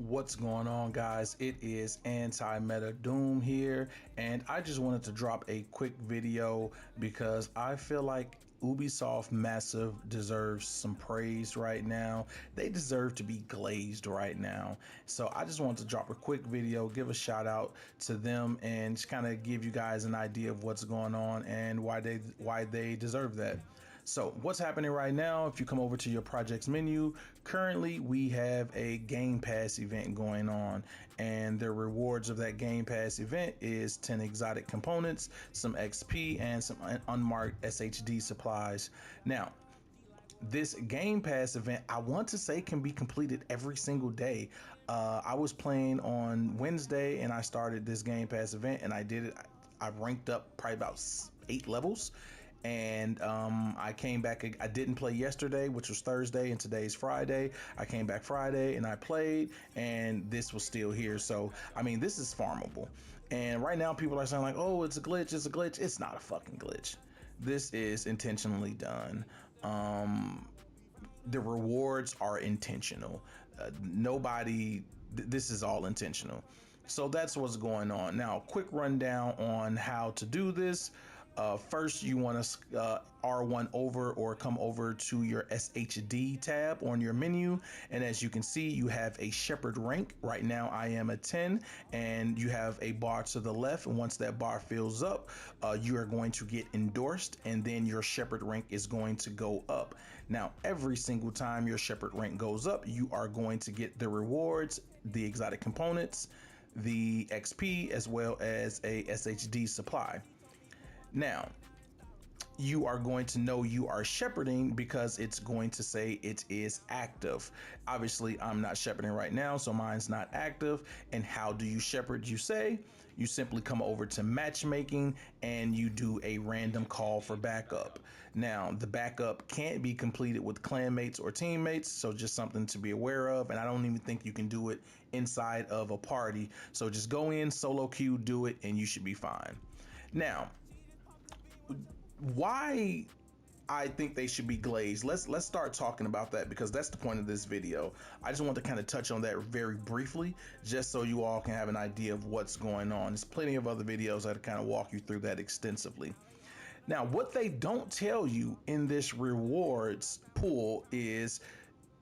What's going on, guys? It is Anti-Meta Doom here, and I just wanted to drop a quick video because I feel like Ubisoft Massive deserves some praise right now. They deserve to be glazed right now. So I just wanted to drop a quick video, give a shout out to them, and just kind of give you guys an idea of what's going on and why they deserve that. So what's happening right now, if you come over to your projects menu, currently we have a Game Pass event going on, and the rewards of that Game Pass event is 10 exotic components, some XP, and some unmarked SHD supplies. Now, this Game Pass event, I want to say, can be completed every single day. I was playing on Wednesday and I started this Game Pass event and I did it. I ranked up probably about 8 levels. And I came back. I didn't play yesterday, which was Thursday, and today's Friday. I came back Friday and I played, and this was still here. So, I mean, this is farmable. And right now people are saying like, oh, it's a glitch, it's a glitch. It's not a fucking glitch. This is intentionally done. The rewards are intentional. This is all intentional. So that's what's going on. Now, quick rundown on how to do this. First, you want to R1 over or come over to your SHD tab on your menu. And as you can see, you have a shepherd rank. Right now, I am a 10, and you have a bar to the left. And once that bar fills up, you are going to get endorsed, and then your shepherd rank is going to go up. Now, every single time your shepherd rank goes up, you are going to get the rewards, the exotic components, the XP, as well as a SHD supply. Now, you are going to know you are shepherding because it's going to say it is active. Obviously, I'm not shepherding right now, so mine's not active. And how do you shepherd? You simply come over to matchmaking and you do a random call for backup. Now, the backup can't be completed with clanmates or teammates, so just something to be aware of. And I don't even think you can do it inside of a party. So just go in, solo queue, do it, and you should be fine. Now, why I think they should be glazed. Let's start talking about that, because that's the point of this video. I just want to kind of touch on that very briefly, just so you all can have an idea of what's going on. There's plenty of other videos that kind of walk you through that extensively. Now, what they don't tell you in this rewards pool is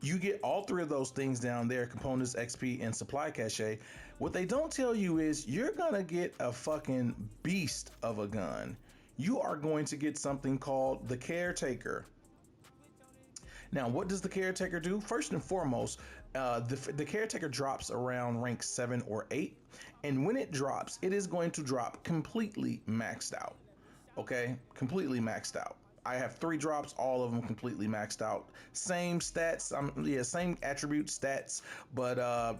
you get all 3 of those things down there: components, XP, and supply cache. What they don't tell you is you're gonna get a fucking beast of a gun. You are going to get something called the Caretaker. Now, what does the Caretaker do? First and foremost, the Caretaker drops around rank 7 or 8. And when it drops, it is going to drop completely maxed out. Okay, completely maxed out. I have 3 drops, all of them completely maxed out. Same stats, same attribute stats, but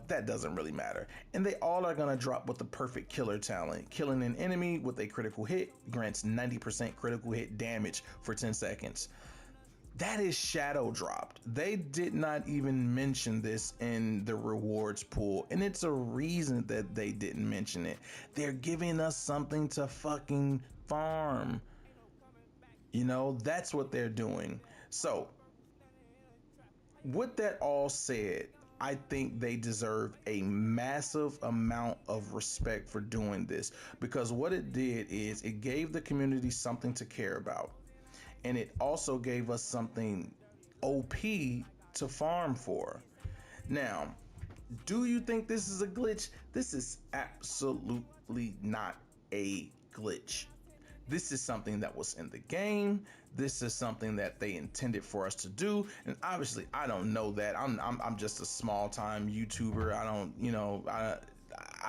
that doesn't really matter. And they all are gonna drop with the perfect killer talent. Killing an enemy with a critical hit grants 90% critical hit damage for 10 seconds. That is shadow dropped. They did not even mention this in the rewards pool, and it's a reason that they didn't mention it. They're giving us something to fucking farm. You know, that's what they're doing. So, with that all said, I think they deserve a massive amount of respect for doing this, because what it did is it gave the community something to care about, and it also gave us something OP to farm for. Now, do you think this is a glitch? This is absolutely not a glitch. This is something that was in the game. This is something that they intended for us to do. And obviously, I don't know that. I'm just a small time YouTuber. I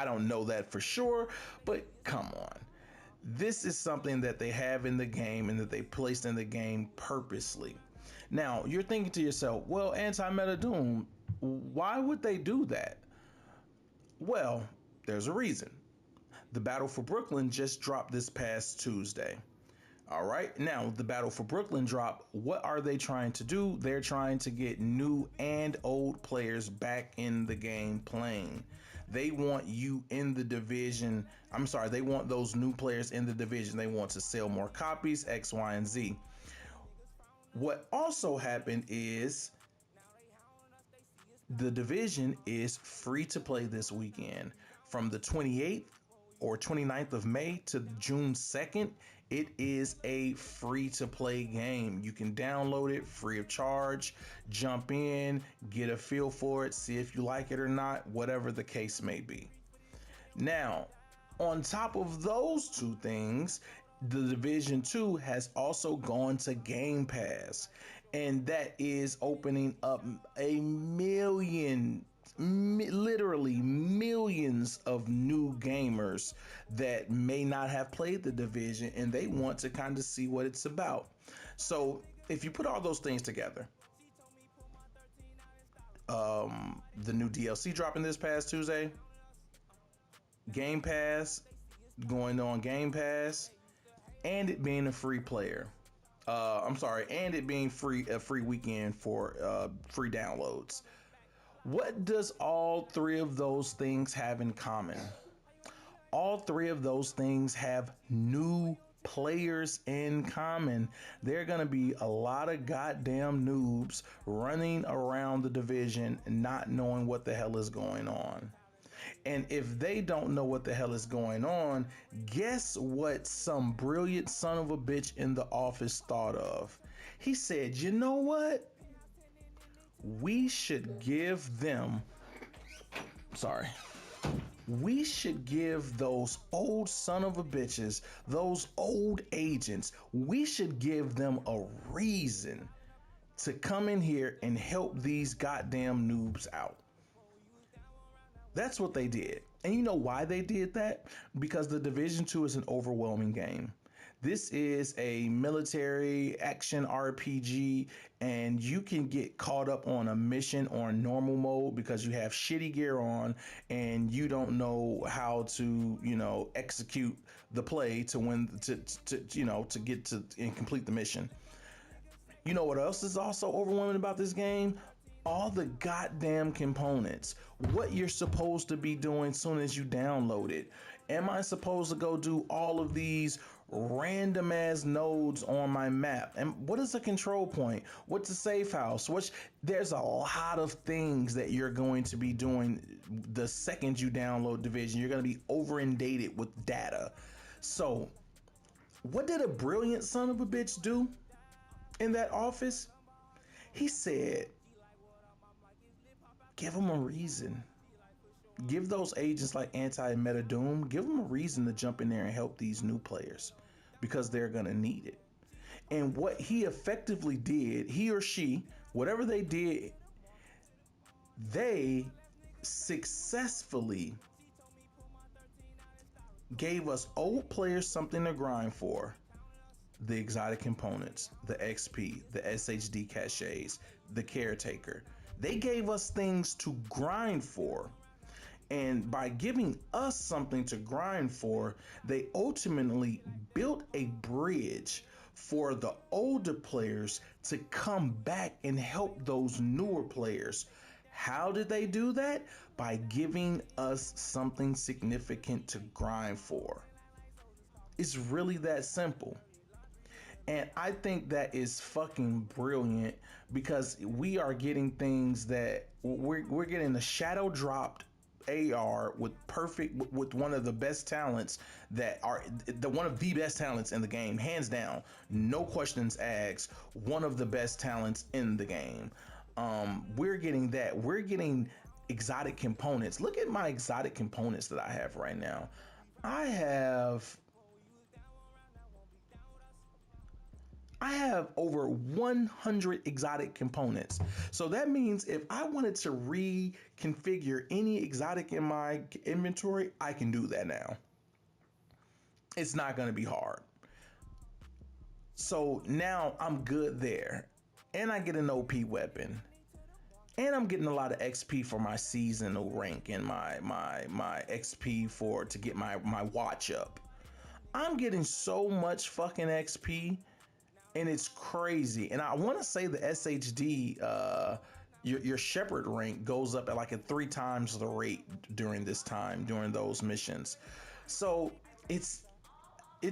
don't know that for sure. But come on. This is something that they have in the game and that they placed in the game purposely. Now, you're thinking to yourself, well, Anti-Meta Doom, why would they do that? Well, there's a reason. The Battle for Brooklyn just dropped this past Tuesday. All right, now the Battle for Brooklyn drop. What are they trying to do? They're trying to get new and old players back in the game playing. They want you in the division. They want those new players in the division. They want to sell more copies, X, Y, and Z. What also happened is The Division is free to play this weekend from the 28th or 29th of May to June 2nd. It is a free to play game. You can download it free of charge, jump in, get a feel for it, see if you like it or not, whatever the case may be. Now, on top of those two things, the Division 2 has also gone to Game Pass, and that is opening up a million, literally millions of new gamers that may not have played the Division and they want to kind of see what it's about. So, if you put all those things together, the new DLC dropping this past Tuesday, Game Pass going on Game Pass, and it being a free player. I'm sorry, and it being free, a free weekend for free downloads. What does all three of those things have in common? All three of those things have new players in common. There are going to be a lot of goddamn noobs running around the Division not knowing what the hell is going on. And if they don't know what the hell is going on, guess what some brilliant son of a bitch in the office thought of? He said, you know what? We should give them, sorry, we should give those old son of a bitches, those old agents, we should give them a reason to come in here and help these goddamn noobs out. That's what they did. And you know why they did that? Because the Division 2 is an overwhelming game. This is a military action RPG, and you can get caught up on a mission on normal mode because you have shitty gear on and you don't know how to, execute the play to win, to get to and complete the mission. You know what else is also overwhelming about this game? All the goddamn components. What you're supposed to be doing soon as you download it. Am I supposed to go do all of these random ass nodes on my map? And what is a control point? What's a safe house? There's a lot of things that you're going to be doing the second you download Division. You're going to be over inundated with data. So, what did a brilliant son of a bitch do in that office? He said, give them a reason. Give those agents like Anti-Meta Doom, give them a reason to jump in there and help these new players because they're going to need it. And what he effectively did, he or she, whatever they did, they successfully gave us old players something to grind for. The exotic components, the XP, the SHD caches, the caretaker. They gave us things to grind for. And by giving us something to grind for, they ultimately built a bridge for the older players to come back and help those newer players. How did they do that? By giving us something significant to grind for. It's really that simple. And I think that is fucking brilliant because we are getting things that we're getting a shadow dropped AR with one of the best talents one of the best talents in the game, hands down, no questions asked, one of the best talents in the game. We're getting that. We're getting exotic components. Look at my exotic components that I have right now. I have over 100 exotic components. So that means if I wanted to reconfigure any exotic in my inventory, I can do that now. It's not going to be hard. So now I'm good there. And I get an OP weapon. And I'm getting a lot of XP for my seasonal rank and my XP to get my watch up. I'm getting so much fucking XP. And it's crazy. And I want to say the SHD, your shepherd rank goes up at like 3 times the rate during those missions. So it's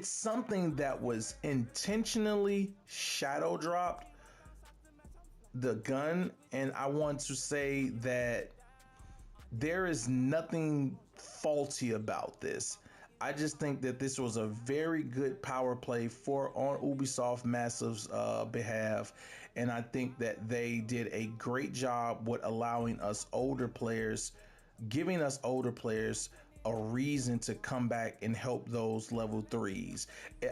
something that was intentionally shadow dropped the gun, and I want to say that there is nothing faulty about this. I just think that this was a very good power play for on Ubisoft Massive's behalf, and I think that they did a great job with allowing us older players, giving us older players a reason to come back and help those level threes.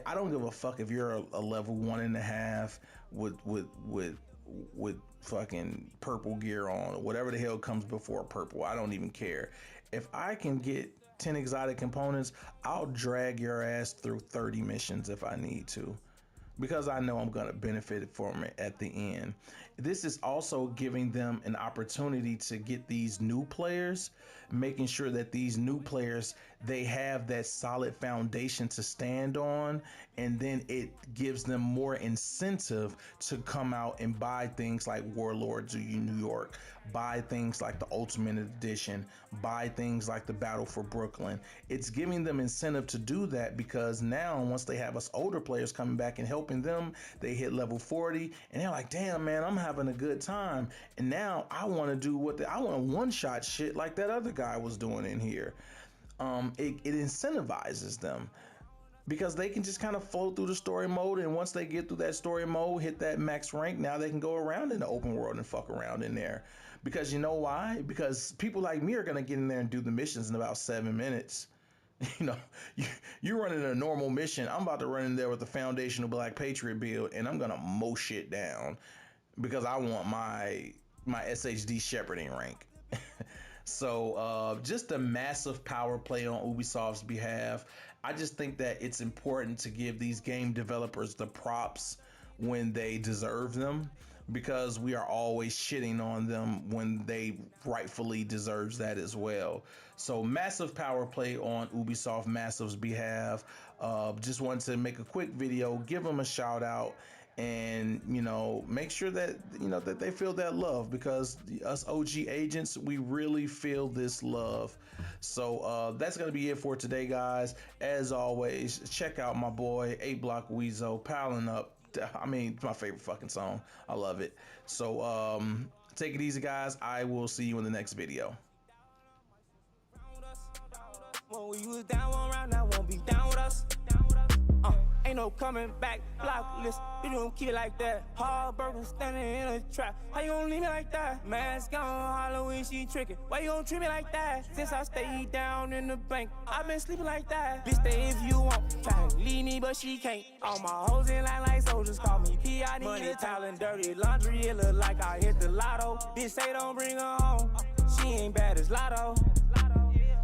I don't give a fuck if you're a level 1.5 with fucking purple gear on or whatever the hell comes before purple. I don't even care. If I can get 10 exotic components, I'll drag your ass through 30 missions if I need to, because I know I'm going to benefit from it at the end. This is also giving them an opportunity to get these new players, making sure that these new players, they have that solid foundation to stand on, and then it gives them more incentive to come out and buy things like Warlords of New York, buy things like the Ultimate Edition, buy things like the Battle for Brooklyn. It's giving them incentive to do that, because now once they have us older players coming back and helping them, they hit level 40 and they're like, damn man, I'm having a good time, and now I want to do I want to one-shot shit like that other guy was doing in here. It incentivizes them, because they can just kind of flow through the story mode, and once they get through that story mode, hit that max rank, now they can go around in the open world and fuck around in there. Because you know why? Because people like me are gonna get in there and do the missions in about 7 minutes. You know, you're running a normal mission. I'm about to run in there with the foundational Black Patriot build, and I'm gonna mow shit down because I want my SHD shepherding rank. So just a massive power play on Ubisoft's behalf. I just think that it's important to give these game developers the props when they deserve them, because we are always shitting on them when they rightfully deserves that as well. So massive power play on Ubisoft Massive's behalf. Just wanted to make a quick video, give them a shout out, and make sure that that they feel that love, because us OG agents, we really feel this love. So that's gonna be it for today, guys. As always, check out my boy 8 Block Weezo, Palin Up. I mean, it's my favorite fucking song. I love it. So take it easy, guys. I will see you in the next video. When we was down one round, I won't be down with us. Ain't no coming back, block list. You don't keep it like that. Hard burger standing in a trap. How you gonna leave me like that? Mask on, Halloween, she tricking. Why you gonna treat me like that? Since I stayed down in the bank, I've been sleeping like that. Bitch, stay if you want. Try to leave me, but she can't. All my hoes in line like soldiers, call me P.I.D. Money, talent, dirty laundry. It look like I hit the lotto. Bitch, say don't bring her home. She ain't bad as Lotto.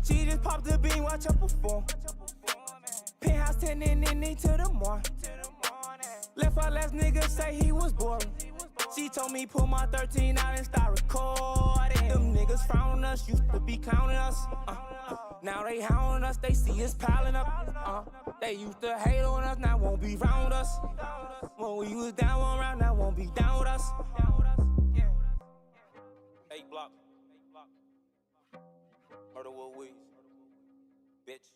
She just popped the bean, watch her perform. Penthouse 10 and then to the morning. Left our last nigga say he was boring. She told me pull my 13 out and start recording. Them niggas frowning us, used to be counting us. Now they hounding us, they see us piling up. They used to hate on us, now won't be round us. When we was down one round, now won't be down with us. 8 Block. Murder what we, bitch.